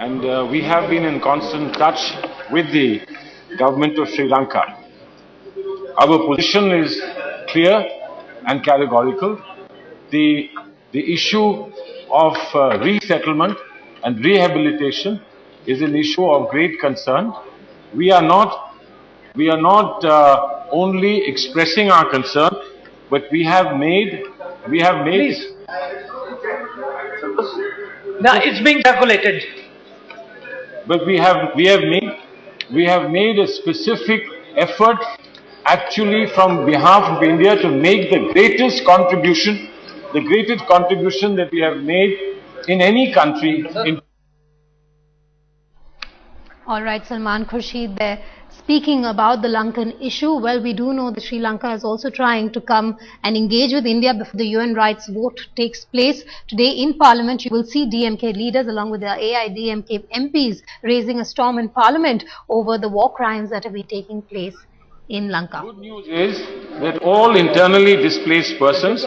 and we have been in constant touch with the government of Sri Lanka. Our position is clear and categorical. The issue of resettlement and rehabilitation is an issue of great concern. We are not only expressing our concern, but we have made. Please. Now it's being calculated. But we have made a specific effort, actually, from behalf of India to make the greatest contribution that we have made in any country. All right, Salman Khurshid there. Speaking about the Lankan issue, well, we do know that Sri Lanka is also trying to come and engage with India before the UN rights vote takes place. Today in Parliament, you will see DMK leaders along with their AIADMK MPs raising a storm in Parliament over the war crimes that have been taking place in Lanka. Good news is that all internally displaced persons,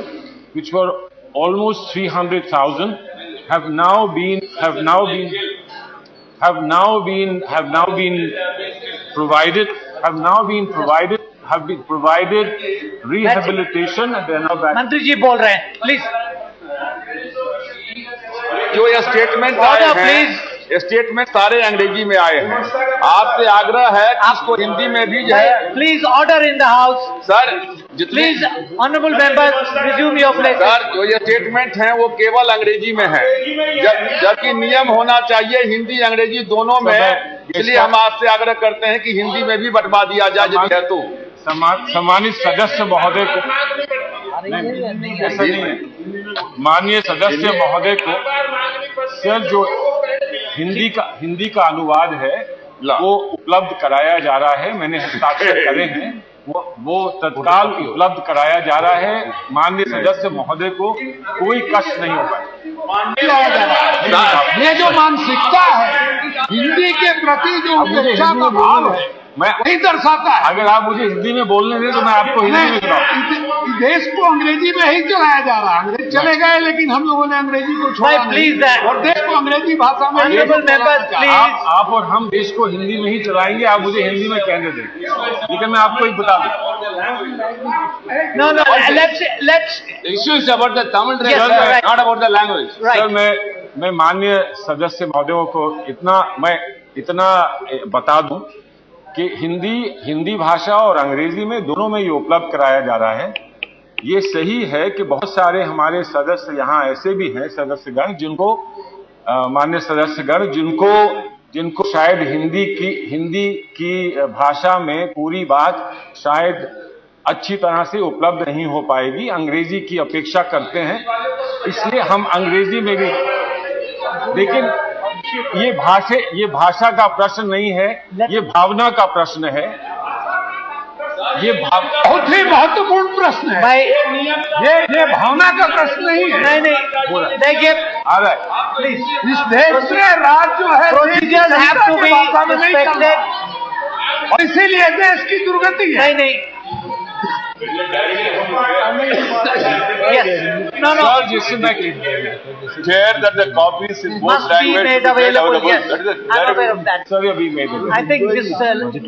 which were almost 300,000, have now been provided rehabilitation, and they are now back. मंत्री जी बोल रहे हैं, please. जो ये statement आए हैं, ये statement सारे अंग्रेजी में आए हैं। आपसे आग्रह है कि इसको हिंदी में भी जो है। Please order in the house. Sir, Please, honorable members, resume your place. Sir, जो ये स्टेटमेंट हैं वो केवल अंग्रेजी में है, जबकि नियम होना चाहिए हिंदी अंग्रेजी दोनों में। इसलिए हम आपसे आग्रह करते हैं कि हिंदी में भी बंटवा दिया जाए यदि है तो। सम्मानित सदस्य महोदय को, माननीय सदस्य महोदय को, सर, जो हिंदी का अनुवाद है वो उपलब्ध कराया जा रहा है। मैंने हस्ताक्षर करे हैं, वो तत्काल उपलब्ध कराया जा रहा है। माननीय सदस्य महोदय को कोई कष्ट नहीं होगा। ये जो मानसिकता है हिंदी के प्रति, जो उपेक्षा का भाव है, मैं नहीं दर्शाता है। अगर आप मुझे हिंदी में बोलने दें तो मैं आपको हिंदी में सुनाऊं। देश को अंग्रेजी में ही चलाया जा रहा है। अंग्रेज चले गए, लेकिन हम लोगों ने अंग्रेजी को छोड़ा नहीं, और देश को अंग्रेजी भाषा में। आप और हम देश को हिंदी में ही चलाएंगे। आप मुझे हिंदी में कहने दें, लेकिन मैं आपको एक बता दूं। No, let's. The issue is about the Tamil tradition, not about the language. Sir, मैं माननीय सदस्य महोदयों को इतना बता दूं कि हिंदी भाषा और अंग्रेजी में दोनों में ये उपलब्ध कराया जा रहा है। ये सही है कि बहुत सारे हमारे सदस्य यहाँ ऐसे भी हैं, सदस्यगण, माननीय सदस्यगण, जिनको शायद हिंदी की भाषा में पूरी बात शायद अच्छी तरह से उपलब्ध नहीं हो पाएगी, अंग्रेजी की अपेक्षा करते हैं, इसलिए हम अंग्रेजी में भी। लेकिन ये भाषा का प्रश्न नहीं है, ये भावना का प्रश्न है। ये बहुत ही महत्वपूर्ण प्रश्न है। ये भावना का प्रश्न नहीं है। नहीं, देखिए, इस देश में राज जो है procedures have to be respected, और इसीलिए देश की दुर्गति है। नहीं। Yes. No. Chair, that the copies in both Must be made available. Yes, I'm aware of that. Sir, we made it. I think this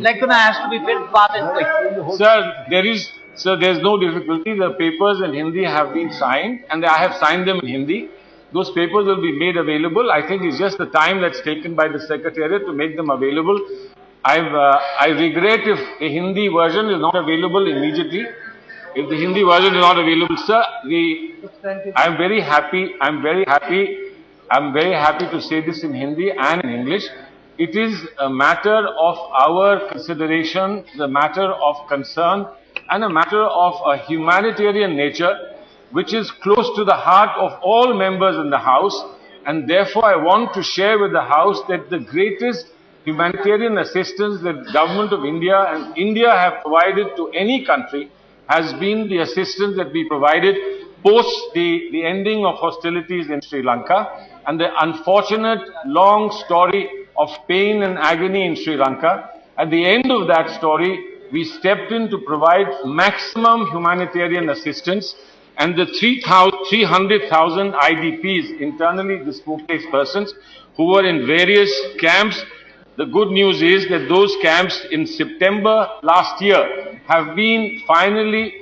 lacuna has to be filled fast and quick. Sir, there's no difficulty. The papers in Hindi have been signed, and I have signed them in Hindi. Those papers will be made available. I think it's just the time that's taken by the Secretariat to make them available. I regret if a Hindi version is not available immediately. If the Hindi version is not available, sir, I'm very happy to say this in Hindi and in English. It is a matter of our consideration, the matter of concern, and a matter of a humanitarian nature, which is close to the heart of all members in the House. And therefore, I want to share with the House that the greatest humanitarian assistance that Government of India and India have provided to any country has been the assistance that we provided post the ending of hostilities in Sri Lanka and the unfortunate long story of pain and agony in Sri Lanka. At the end of that story, we stepped in to provide maximum humanitarian assistance, and the 300,000 IDPs, internally displaced persons, who were in various camps. The good news is that those camps in September last year have been finally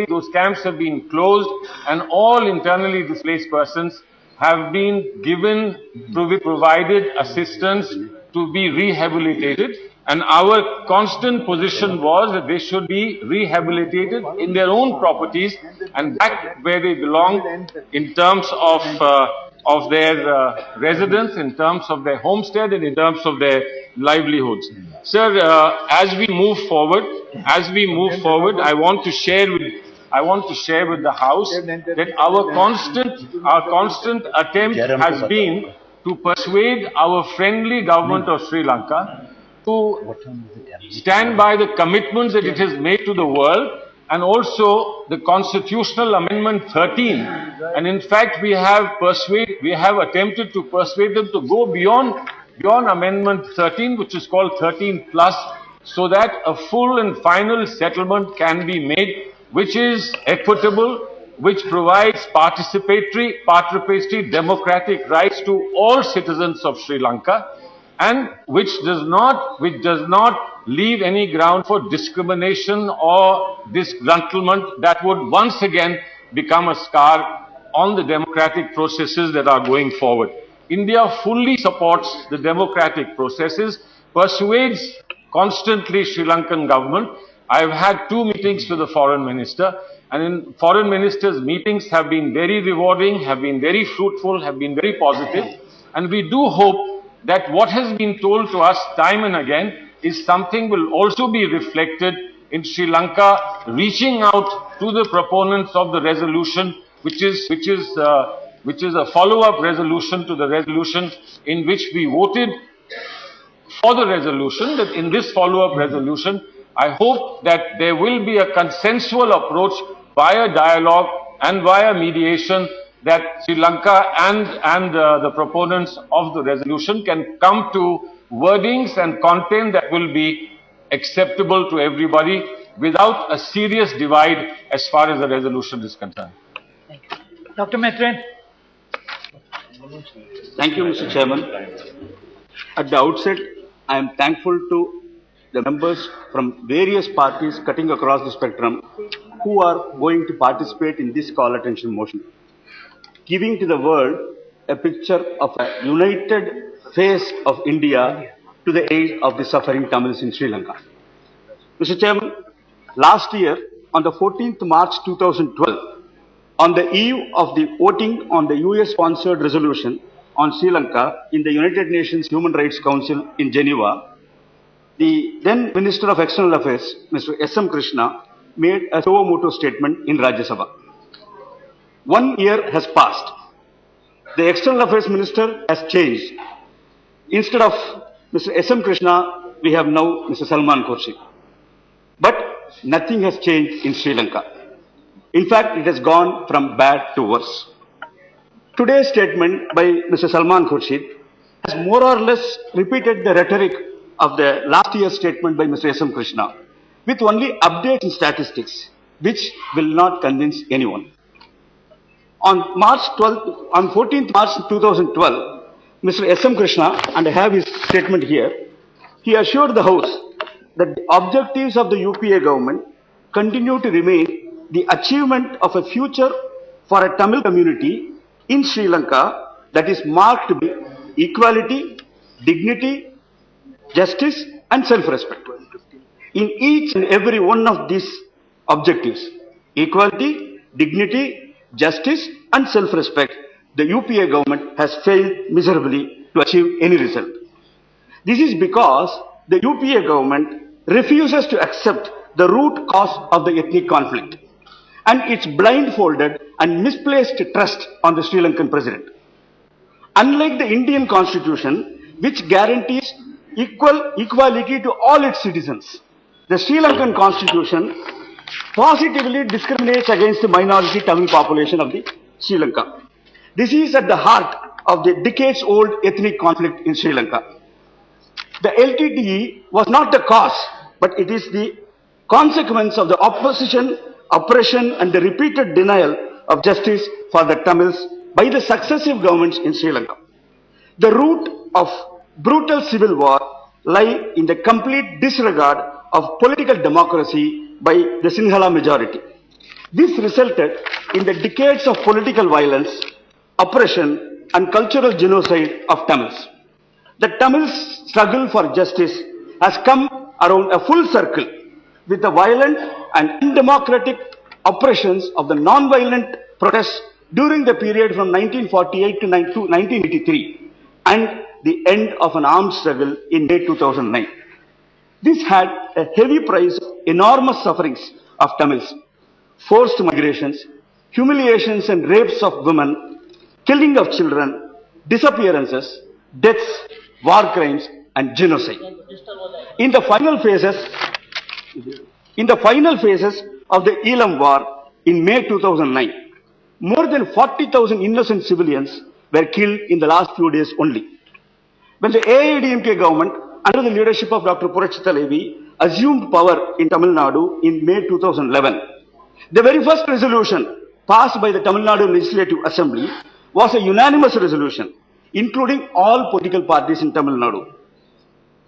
those camps have been closed, and all internally displaced persons have been provided assistance to be rehabilitated. And our constant position was that they should be rehabilitated in their own properties and back where they belong in terms of their residence, in terms of their homestead, and in terms of their livelihoods. Sir, as we move forward, I want to share with the House that our constant attempt has been to persuade our friendly government of Sri Lanka to stand by the commitments that it has made to the world, and also the Constitutional Amendment 13. And in fact, we have attempted to persuade them to go beyond Amendment 13, which is called 13+, so that a full and final settlement can be made, which is equitable, which provides participatory democratic rights to all citizens of Sri Lanka, and which does not leave any ground for discrimination or disgruntlement that would once again become a scar on the democratic processes that are going forward. India fully supports the democratic processes, persuades constantly Sri Lankan government. I have had 2 meetings with the foreign minister, and in foreign ministers' meetings have been very rewarding, have been very fruitful, have been very positive, and we do hope that what has been told to us time and again is something will also be reflected in Sri Lanka reaching out to the proponents of the resolution, which is a follow-up resolution to the resolution in which we voted for the resolution. That in this follow-up resolution, I hope that there will be a consensual approach via dialogue and via mediation, that Sri Lanka and the proponents of the resolution can come to wordings and content that will be acceptable to everybody without a serious divide as far as the resolution is concerned. Dr. Maitreyan. Thank you, Mr. Chairman. At the outset, I am thankful to the members from various parties cutting across the spectrum who are going to participate in this call attention motion, giving to the world a picture of a united face of India to the aid of the suffering Tamils in Sri Lanka. Mr. Chairman, last year on the 14th March 2012, on the eve of the voting on the US-sponsored resolution on Sri Lanka in the United Nations Human Rights Council in Geneva, the then Minister of External Affairs, Mr. S.M. Krishna, made a suo motu statement in Rajya Sabha. 1 year has passed. The External Affairs Minister has changed. Instead of Mr. S.M. Krishna, we have now Mr. Salman Khurshid. But nothing has changed in Sri Lanka. In fact, it has gone from bad to worse. Today's statement by Mr. Salman Khurshid has more or less repeated the rhetoric of the last year's statement by Mr. S.M. Krishna, with only updates in statistics, which will not convince anyone. On 14th March 2012, Mr. S.M. Krishna, and I have his statement here, he assured the House that the objectives of the UPA government continue to remain the achievement of a future for a Tamil community in Sri Lanka that is marked by equality, dignity, justice and self-respect. In each and every one of these objectives, equality, dignity, justice and self-respect, the UPA government has failed miserably to achieve any result. This is because the UPA government refuses to accept the root cause of the ethnic conflict and its blindfolded and misplaced trust on the Sri Lankan president. Unlike the Indian constitution, which guarantees equality to all its citizens, the Sri Lankan constitution positively discriminates against the minority Tamil population of the Sri Lanka. This is at the heart of the decades-old ethnic conflict in Sri Lanka. The LTTE was not the cause, but it is the consequence of the opposition, oppression and the repeated denial of justice for the Tamils by the successive governments in Sri Lanka. The root of brutal civil war lie in the complete disregard of political democracy by the Sinhala majority. This resulted in the decades of political violence, oppression and cultural genocide of Tamils. The Tamils' struggle for justice has come around a full circle with the violent and undemocratic oppressions of the non-violent protests during the period from 1948 to 1983 and the end of an armed struggle in May 2009. This had a heavy price of enormous sufferings of Tamils, forced migrations, humiliations and rapes of women, killing of children, disappearances, deaths, war crimes and genocide. In the final phases of the Elam War in May 2009, more than 40,000 innocent civilians were killed in the last few days only. When the AIADMK government, under the leadership of Dr. Purachitha Levi, assumed power in Tamil Nadu in May 2011, the very first resolution passed by the Tamil Nadu Legislative Assembly was a unanimous resolution, including all political parties in Tamil Nadu,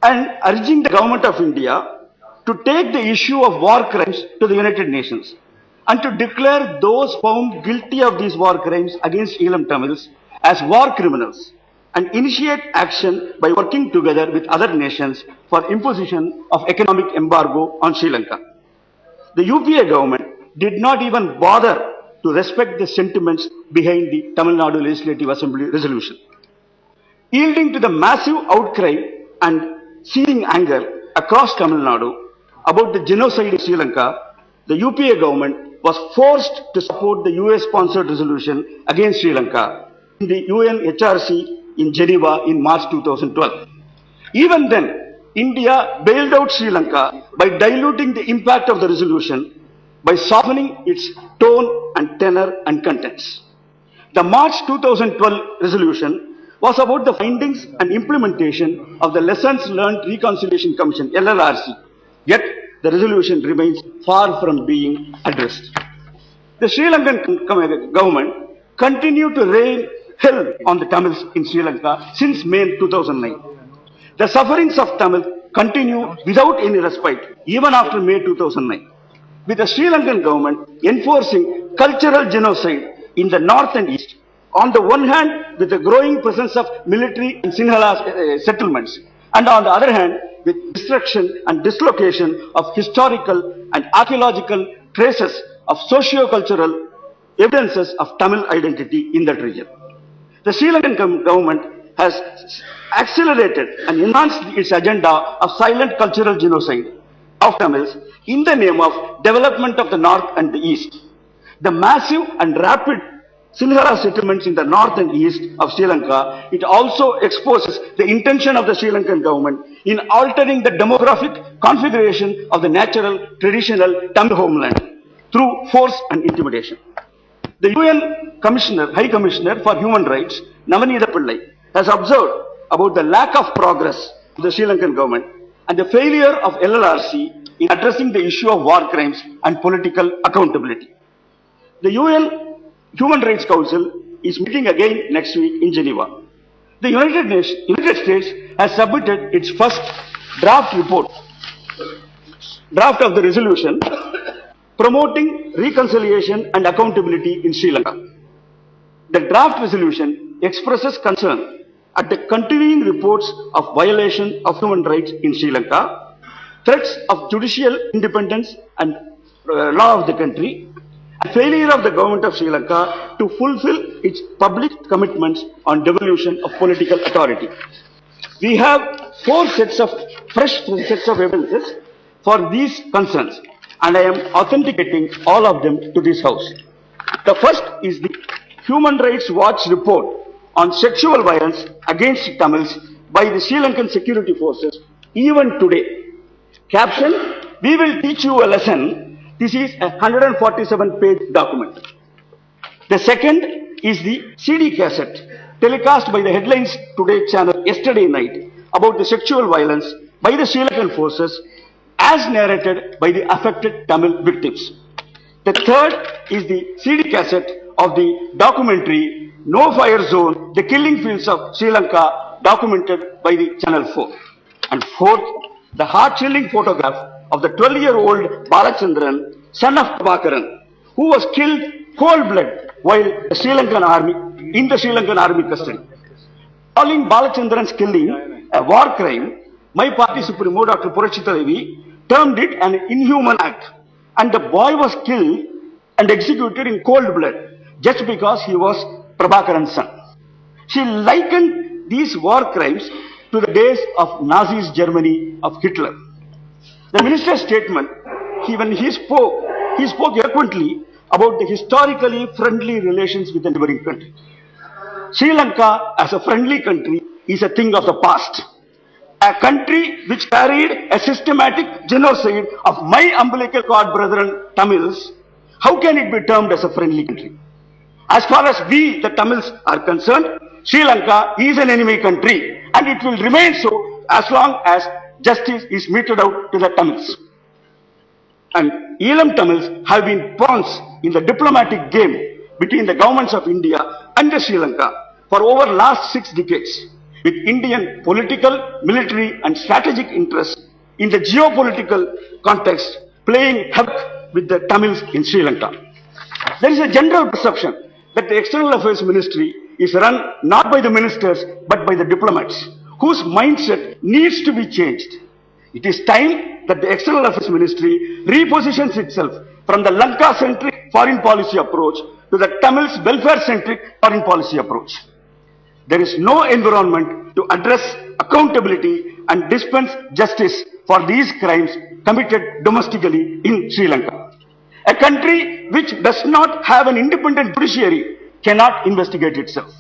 and urging the government of India to take the issue of war crimes to the United Nations and to declare those found guilty of these war crimes against Elam Tamils as war criminals and initiate action by working together with other nations for imposition of economic embargo on Sri Lanka. The UPA government did not even bother to respect the sentiments behind the Tamil Nadu Legislative Assembly resolution. Yielding to the massive outcry and seething anger across Tamil Nadu about the genocide in Sri Lanka, the UPA government was forced to support the US-sponsored resolution against Sri Lanka in the UNHRC in Geneva in March 2012. Even then, India bailed out Sri Lanka by diluting the impact of the resolution by softening its tone and tenor and contents. The March 2012 resolution was about the findings and implementation of the Lessons Learned Reconciliation Commission, LLRC, yet the resolution remains far from being addressed. The Sri Lankan government continued to rain hell on the Tamils in Sri Lanka since May 2009. The sufferings of Tamils continue without any respite even after May 2009, with the Sri Lankan government enforcing cultural genocide in the north and east, on the one hand with the growing presence of military and Sinhala settlements, and on the other hand with destruction and dislocation of historical and archaeological traces of socio-cultural evidences of Tamil identity in that region. The Sri Lankan government has accelerated and enhanced its agenda of silent cultural genocide of Tamils in the name of development of the north and the east. The massive and rapid Sinhala settlements in the north and east of Sri Lanka, it also exposes the intention of the Sri Lankan government in altering the demographic configuration of the natural, traditional Tamil homeland through force and intimidation. The UN High Commissioner for Human Rights, Navanitha Pillai, has observed about the lack of progress of the Sri Lankan government and the failure of LLRC in addressing the issue of war crimes and political accountability. The UN Human Rights Council is meeting again next week in Geneva. The United States has submitted its first draft of the resolution promoting reconciliation and accountability in Sri Lanka. The draft resolution expresses concern at the continuing reports of violation of human rights in Sri Lanka, threats of judicial independence and law of the country, and failure of the government of Sri Lanka to fulfill its public commitments on devolution of political authority. We have fresh sets of evidences for these concerns, and I am authenticating all of them to this House. The first is the Human Rights Watch report on sexual violence against Tamils by the Sri Lankan security forces even today. Caption, "We will teach you a lesson." This is a 147-page document. The second is the CD cassette telecast by the Headlines Today channel yesterday night about the sexual violence by the Sri Lankan forces as narrated by the affected Tamil victims. The third is the CD cassette of the documentary No Fire Zone, The Killing Fields of Sri Lanka, documented by the Channel 4. And fourth, the heart-chilling photograph of the 12-year-old Balachandran, son of Prabhakaran, who was killed cold-blooded while the Sri Lankan army, in the Sri Lankan army custody. Calling Balachandran's killing a war crime, my party supremo, Dr. Purachita termed it an inhuman act, and the boy was killed and executed in cold blood just because he was Prabhakaran's son. She likened these war crimes to the days of Nazi's Germany of Hitler. The minister's statement, when he spoke eloquently about the historically friendly relations with the neighboring country. Sri Lanka as a friendly country is a thing of the past. A country which carried a systematic genocide of my umbilical cord brethren Tamils, how can it be termed as a friendly country? As far as we, the Tamils, are concerned, Sri Lanka is an enemy country, and it will remain so as long as justice is meted out to the Tamils. And Elam Tamils have been pawns in the diplomatic game between the governments of India and Sri Lanka for over the last 6 decades, with Indian political, military and strategic interests in the geopolitical context playing havoc with the Tamils in Sri Lanka. There is a general perception that the External Affairs Ministry is run not by the ministers but by the diplomats, whose mindset needs to be changed. It is time that the External Affairs Ministry repositions itself from the Lanka-centric foreign policy approach to the Tamils welfare-centric foreign policy approach. There is no environment to address accountability and dispense justice for these crimes committed domestically in Sri Lanka. A country which does not have an independent judiciary cannot investigate itself.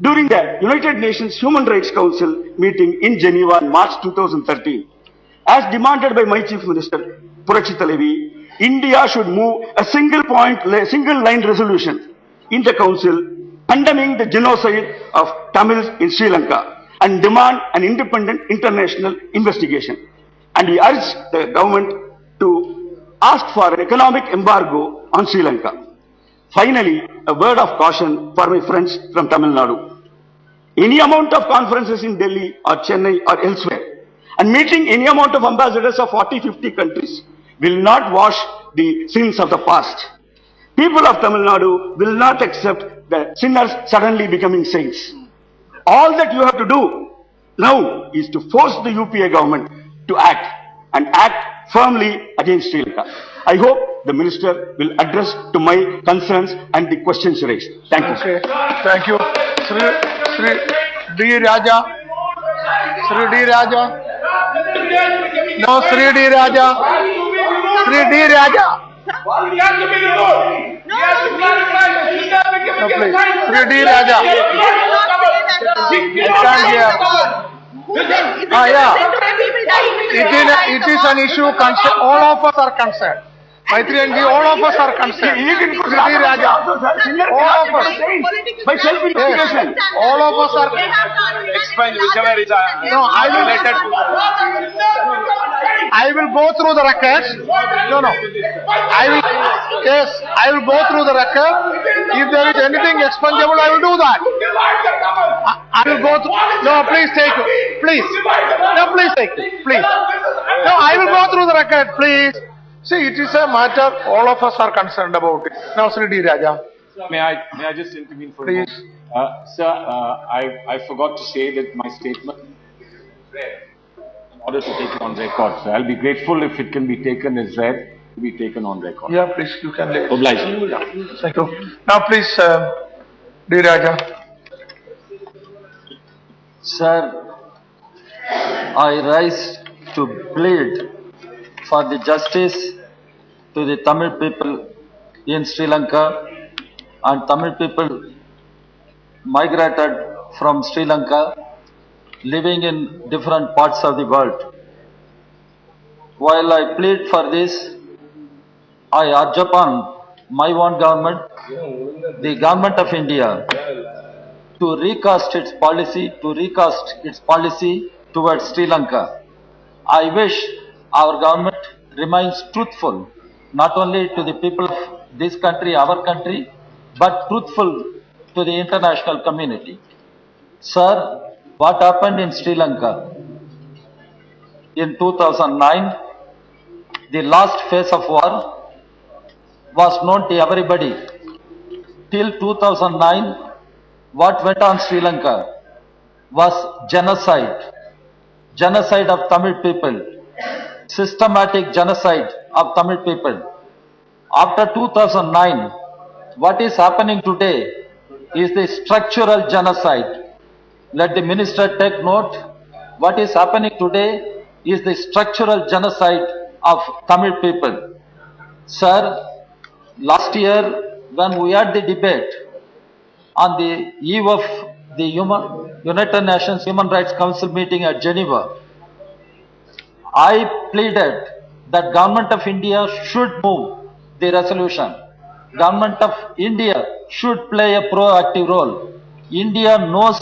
During the United Nations Human Rights Council meeting in Geneva in March 2013, as demanded by my Chief Minister Purachita Levi, India should move a single line resolution in the Council condemning the genocide of Tamils in Sri Lanka and demand an independent international investigation. And he urged the government to ask for an economic embargo on Sri Lanka. Finally, a word of caution for my friends from Tamil Nadu. Any amount of conferences in Delhi or Chennai or elsewhere and meeting any amount of ambassadors of 40-50 countries will not wash the sins of the past. People of Tamil Nadu will not accept the sinners suddenly becoming saints. All that you have to do now is to force the UPA government to act and act firmly against Sri Lanka. I hope the minister will address to my concerns and the questions raised. Thank you. Okay. Thank you. Sri D. Raja. Sri D. Raja. No, Sri D. Raja. Sri D. Raja. No, please. Sri D. Raja. I can't hear. Yeah. It is an issue concerned. All of us are concerned. Maitreyan-1, all of us are concerned. Sri Raja. All of us. By self-investigation. All of us are. Explain whichever is No, I will go through the records. No. I will go through the record. If there is anything expungible, I will do that. I will go through. No, please take it. Please. No, please take it. Please. No, I will go through the record, please. See, it is a matter all of us are concerned about it. Now, Sri D. Raja. May I just intervene for Please. a moment? Sir, I forgot to say that my statement in order to take it on record. So I'll be grateful if it can be taken as read, to be taken on record. Yeah, please, you can lay it. Obliged. Thank you. Now, please, D. Raja. Sir, I rise to plead for the justice to the Tamil people in Sri Lanka, and Tamil people migrated from Sri Lanka, living in different parts of the world. While I plead for this, I urge upon my own government, the government of India, to recast its policy towards Sri Lanka. I wish our government remains truthful, not only to the people of this country, our country, but truthful to the international community. Sir, what happened in Sri Lanka? In 2009, the last phase of war was known to everybody. Till 2009, what went on Sri Lanka was genocide. Genocide of Tamil people. Systematic genocide of Tamil people. After 2009, what is happening today is the structural genocide. Let the minister take note. What is happening today is the structural genocide of Tamil people. Sir, last year when we had the debate on the eve of the United Nations Human Rights Council meeting at Geneva, I pleaded that Government of India should move the resolution. Government of India should play a proactive role. India knows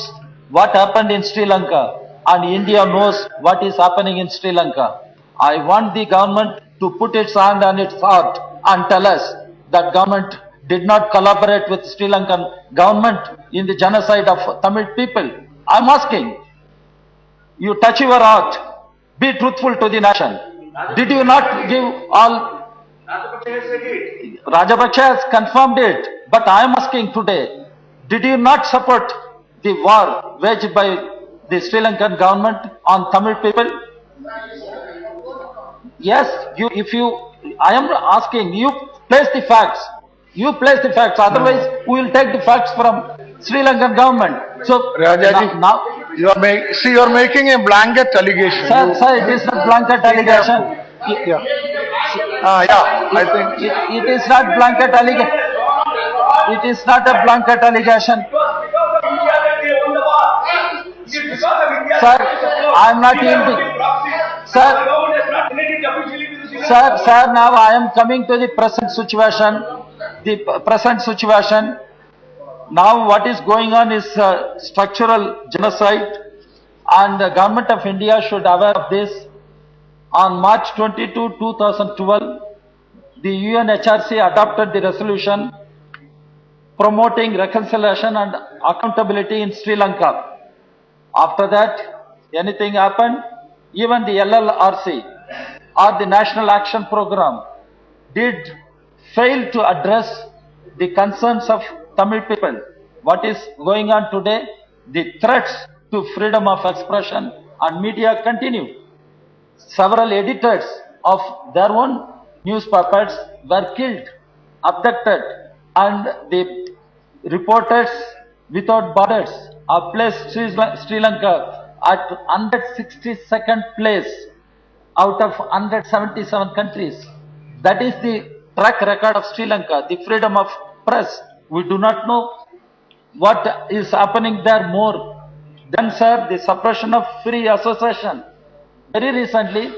what happened in Sri Lanka and India knows what is happening in Sri Lanka. I want the government to put its hand on its heart and tell us that government did not collaborate with Sri Lankan government in the genocide of Tamil people. I am asking, you touch your heart, be truthful to the nation. Did you not give all? Rajapaksa has confirmed it, but I am asking today, did you not support the war waged by the Sri Lankan government on Tamil people? Yes, I am asking, you place the facts. You place the facts, otherwise we will take the facts from Sri Lankan government. So, Rajaji, now you are making a blanket allegation. Sir, it is not blanket allegation. Yeah. I think it is not blanket allegation. It is not a blanket allegation. Sir, I am not yielding. Sir, now I am coming to the present situation. The present situation. Now what is going on is structural genocide, and the Government of India should be aware of this. On March 22, 2012, the UNHRC adopted the resolution promoting reconciliation and accountability in Sri Lanka. After that, anything happened? Even the LLRC or the National Action Program did fail to address the concerns of Tamil people. What is going on today? The threats to freedom of expression and media continue. Several editors of their own newspapers were killed, abducted, and the Reporters Without Borders have placed Sri Lanka at 162nd place out of 177 countries. That is the track record of Sri Lanka, the freedom of press. We do not know what is happening there more. Then, sir, the suppression of free association. Very recently,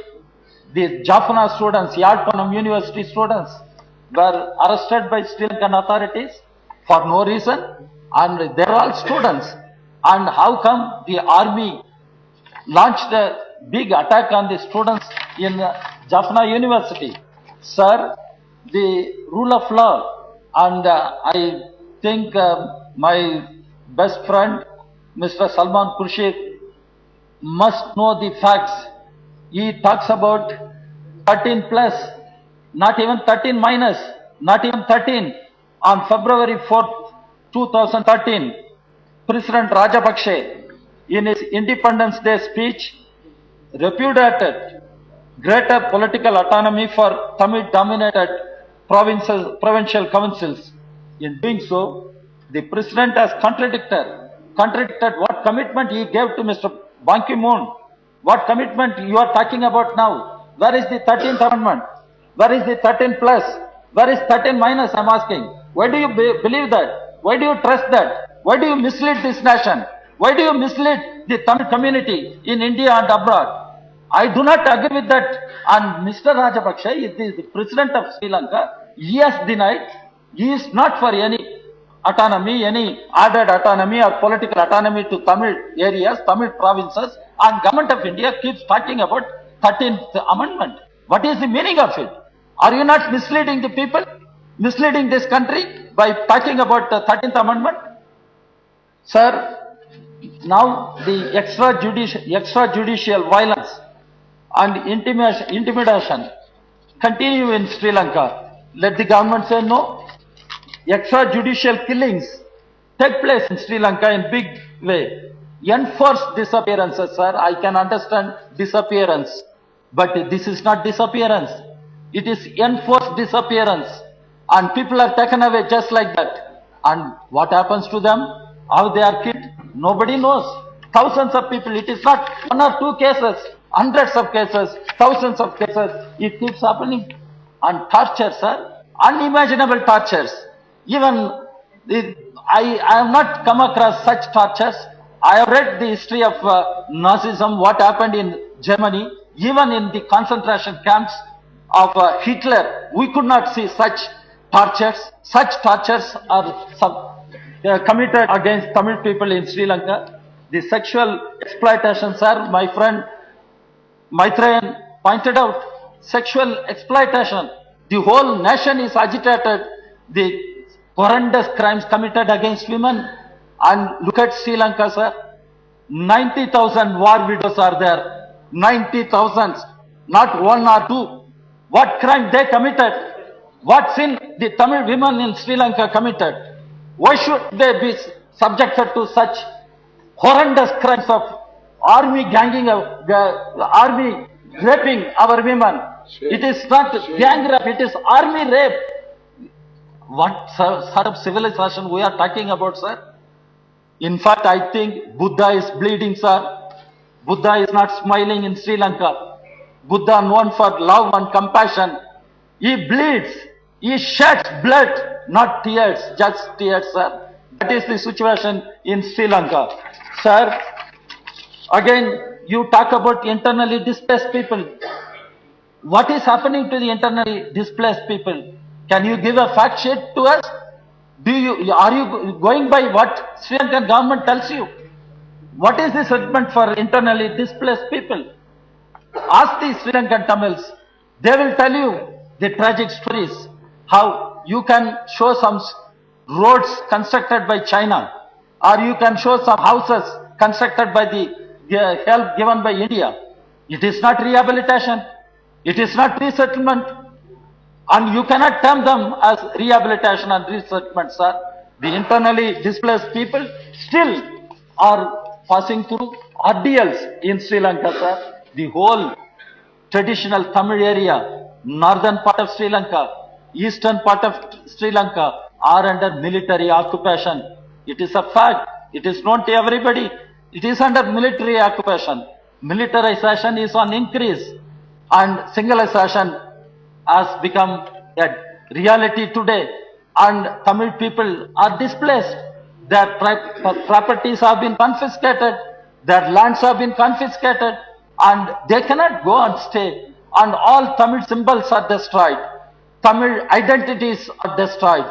the Jaffna students, Yalpanam University students, were arrested by Sri Lankan authorities for no reason, and they are all students. And how come the army launched a big attack on the students in Jaffna University? Sir, the rule of law, and I think my best friend, Mr. Salman Khurshid, must know the facts. He talks about 13 plus, not even 13 minus, not even 13. On February 4th, 2013, President Rajapaksa, in his Independence Day speech, repudiated greater political autonomy for Tamil-dominated provincial councils. In doing so, the President has contradicted what commitment he gave to Mr. Ban Ki-moon. What commitment you are talking about now? Where is the 13th amendment? Where is the 13 plus? Where is 13 minus? I am asking. Why do you believe that? Why do you trust that? Why do you mislead this nation? Why do you mislead the Tamil community in India and abroad? I do not agree with that. And Mr. Rajapaksa is the President of Sri Lanka. He has denied. He is not for any autonomy, any added autonomy or political autonomy to Tamil areas, Tamil provinces, and Government of India keeps talking about 13th amendment. What is the meaning of it? Are you not misleading the people? Misleading this country? by talking about the 13th Amendment? Sir, now the extrajudicial violence and intimidation continue in Sri Lanka. Let the government say no. Extrajudicial killings take place in Sri Lanka in big way. Enforced disappearances, sir. I can understand disappearance, but this is not disappearance. It is enforced disappearance, and people are taken away just like that. And what happens to them? How they are killed? Nobody knows. Thousands of people. It is not one or two cases, hundreds of cases, thousands of cases. It keeps happening. And torture, sir, unimaginable tortures. Even I have not come across such tortures. I have read the history of Nazism, what happened in Germany, even in the concentration camps of Hitler. We could not see such tortures. Such tortures are committed against Tamil people in Sri Lanka. The sexual exploitation, sir, my friend Maitreyan pointed out, sexual exploitation. The whole nation is agitated. The horrendous crimes committed against women. And look at Sri Lanka, sir. 90,000 war widows are there. 90,000, not one or two. What crime they committed? What sin the Tamil women in Sri Lanka committed? Why should they be subjected to such horrendous crimes of army ganging, army raping our women? It is not gang rape, it is army rape. What sort of civilization we are talking about, sir? In fact, I think Buddha is bleeding, sir. Buddha is not smiling in Sri Lanka. Buddha known for love and compassion. He bleeds. He sheds blood, not tears, just tears, sir. That is the situation in Sri Lanka. Sir, again, you talk about internally displaced people. What is happening to the internally displaced people? Can you give a fact sheet to us? Are you going by what Sri Lankan government tells you? What is the settlement for internally displaced people? Ask the Sri Lankan Tamils. They will tell you the tragic stories. How you can show some roads constructed by China, or you can show some houses constructed by the help given by India. It is not rehabilitation. It is not resettlement. And you cannot term them as rehabilitation and resettlement, sir. The internally displaced people still are passing through ordeals in Sri Lanka, sir. The whole traditional Tamil area, northern part of Sri Lanka, eastern part of Sri Lanka are under military occupation. It is a fact. It is known to everybody. It is under military occupation. Militarization is on increase, and singleization has become a reality today, and Tamil people are displaced. Their properties have been confiscated, their lands have been confiscated, and they cannot go and stay. And all Tamil symbols are destroyed. Tamil identities are destroyed.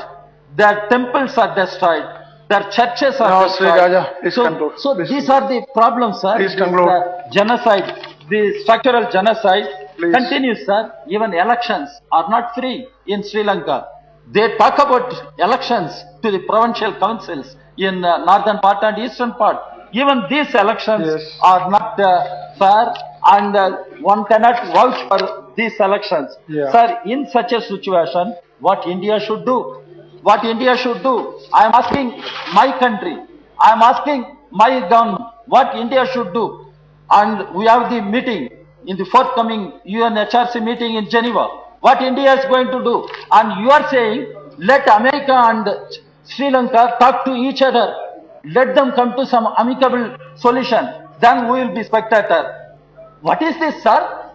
Their temples are destroyed. Their churches are destroyed. Sri Raja, please conclude. So these are the problems, sir. Please conclude. Genocide, the structural genocide continues, sir. Even elections are not free in Sri Lanka. They talk about elections to the provincial councils in northern part and eastern part. Even these elections are not fair, and one cannot vouch for these elections. Sir, in such a situation, what India should do? What India should do? I am asking my country, I am asking my government, what India should do. And we have the meeting in the forthcoming UNHRC meeting in Geneva. What India is going to do? And you are saying, let America and Sri Lanka talk to each other. Let them come to some amicable solution. Then we will be spectator. What is this, sir?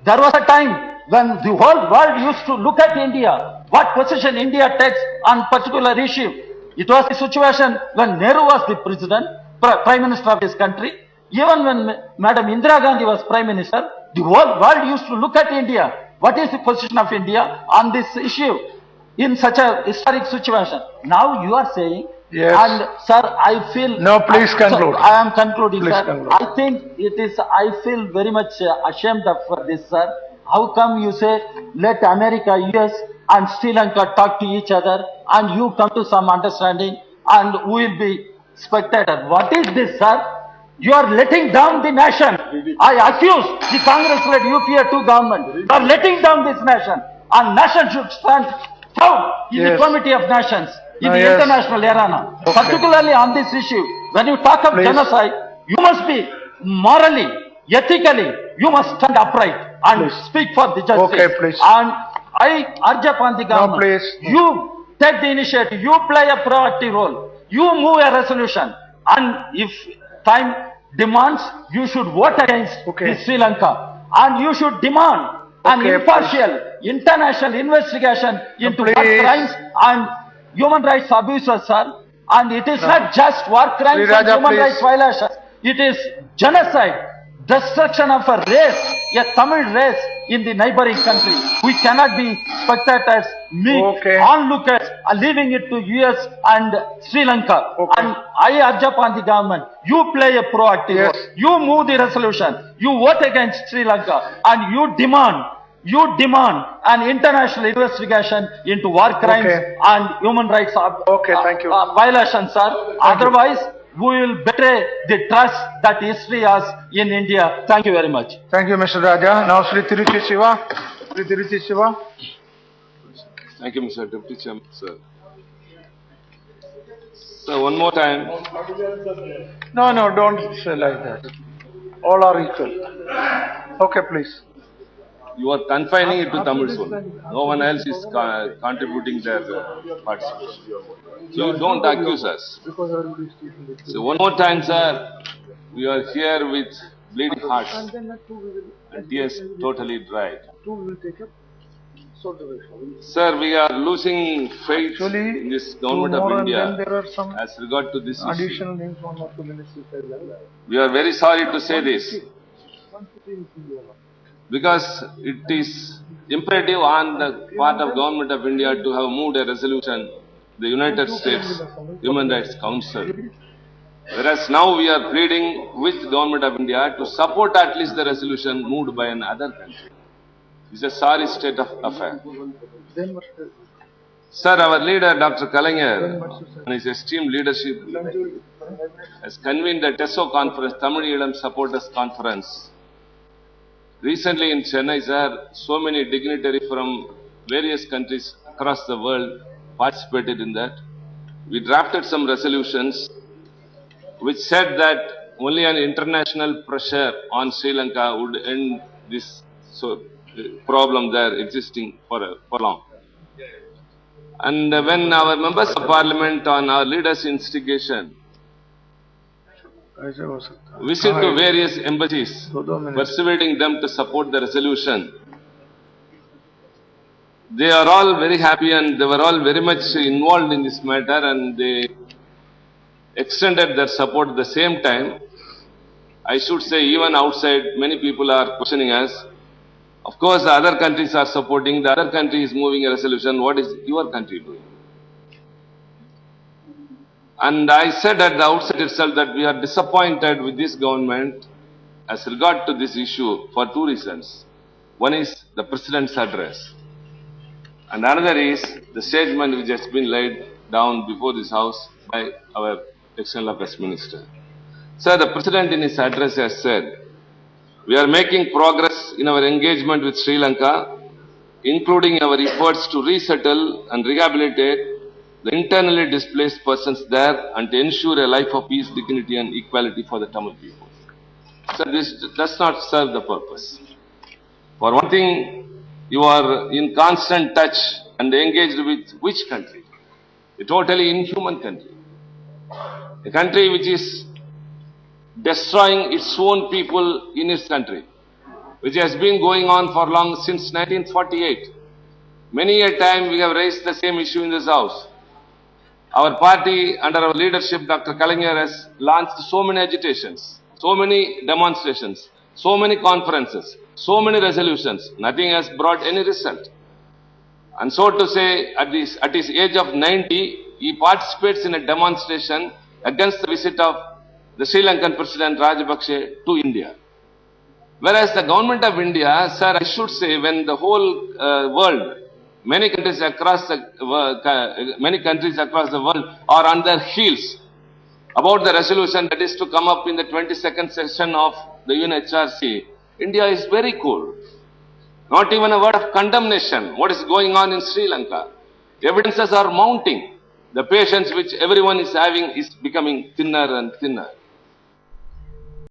There was a time when the whole world used to look at India. What position India takes on particular issue. It was a situation when Nehru was the president, prime minister of his country. Even when Madam Indira Gandhi was prime minister, the whole world used to look at India. What is the position of India on this issue in such a historic situation? Now you are saying, and sir, I feel... No, please conclude. Sir, I am concluding, please sir. Conclude. I think it is, I feel very much ashamed of this, sir. How come you say, let America, US and Sri Lanka talk to each other and you come to some understanding and we will be spectator. What is this, sir? You are letting down the nation. I accuse the Congress-led UPA 2 government. You are letting down this nation. And nation should stand firm in the Committee of Nations, in the international arena. Okay. Particularly on this issue, when you talk of genocide, you must be morally, ethically, you must stand upright and speak for the justice. Okay, please. And I urge upon the government, you take the initiative, you play a proactive role, you move a resolution, and if time demands, you should vote against the Sri Lanka, and you should demand an impartial international investigation into war crimes and human rights abuses, sir. And it is not just war crimes and human rights violations. It is genocide, destruction of a race, a Tamil race in the neighboring country. We cannot be spectators, onlookers, leaving it to US and Sri Lanka. And I urge upon the government, you play a proactive role. You move the resolution. You vote against Sri Lanka and you demand an international investigation into war crimes and human rights violations, sir. Otherwise, we will betray the trust that history has in India. Thank you very much. Thank you, Mr. Raja. Now, Sri Tiruchi Siva. Sri Tiruchi Siva. Thank you, Mr. Deputy Chairman, sir. So, one more time. No, don't say like that. All are equal. Okay, please. You are confining it to Tamils only. No one else is contributing their participation. So, don't accuse us. So, one more time, sir. We are here with bleeding hearts and tears totally dried. Sir, we are losing faith in this government of India as regard to this issue. We are very sorry to say this, because it is imperative on the part of government of India to have moved a resolution, the United States Human Rights Council. Whereas now we are pleading with the government of India to support at least the resolution moved by another country. It's a sorry state of affair. Sir, our leader, Dr. Kalaignar, and his esteemed leadership, has convened the TESO conference, Tamil Elam Supporters Conference. Recently in Chennai, sir, so many dignitaries from various countries across the world participated in that. We drafted some resolutions which said that only an international pressure on Sri Lanka would end this problem there existing for long. And when our members of parliament on our leaders' instigation visit to various embassies, persuading them to support the resolution, they are all very happy and they were all very much involved in this matter, and they extended their support at the same time. I should say, even outside, many people are questioning us. Of course, the other countries are supporting, the other country is moving a resolution. What is your country doing? And I said at the outset itself that we are disappointed with this government as regard to this issue for two reasons. One is the President's address, and another is the statement which has been laid down before this House by our External Affairs Minister. Sir, the President in his address has said, we are making progress in our engagement with Sri Lanka, including our efforts to resettle and rehabilitate the internally displaced persons there and to ensure a life of peace, dignity and equality for the Tamil people. Sir, this does not serve the purpose. For one thing, you are in constant touch and engaged with which country? A totally inhuman country. A country which is destroying its own people in its country, which has been going on for long, since 1948. Many a time we have raised the same issue in this House. Our party, under our leadership, Dr. Kalaignar, has launched so many agitations, so many demonstrations, so many conferences, so many resolutions. Nothing has brought any result. And so to say, at his age of 90, he participates in a demonstration against the visit of the Sri Lankan President Rajapaksa to India. Whereas the government of India, sir, I should say, when the whole world Many countries across the world are on their heels about the resolution that is to come up in the 22nd session of the UNHRC. India is very cool. Not even a word of condemnation. What is going on in Sri Lanka? Evidences are mounting. The patience which everyone is having is becoming thinner and thinner.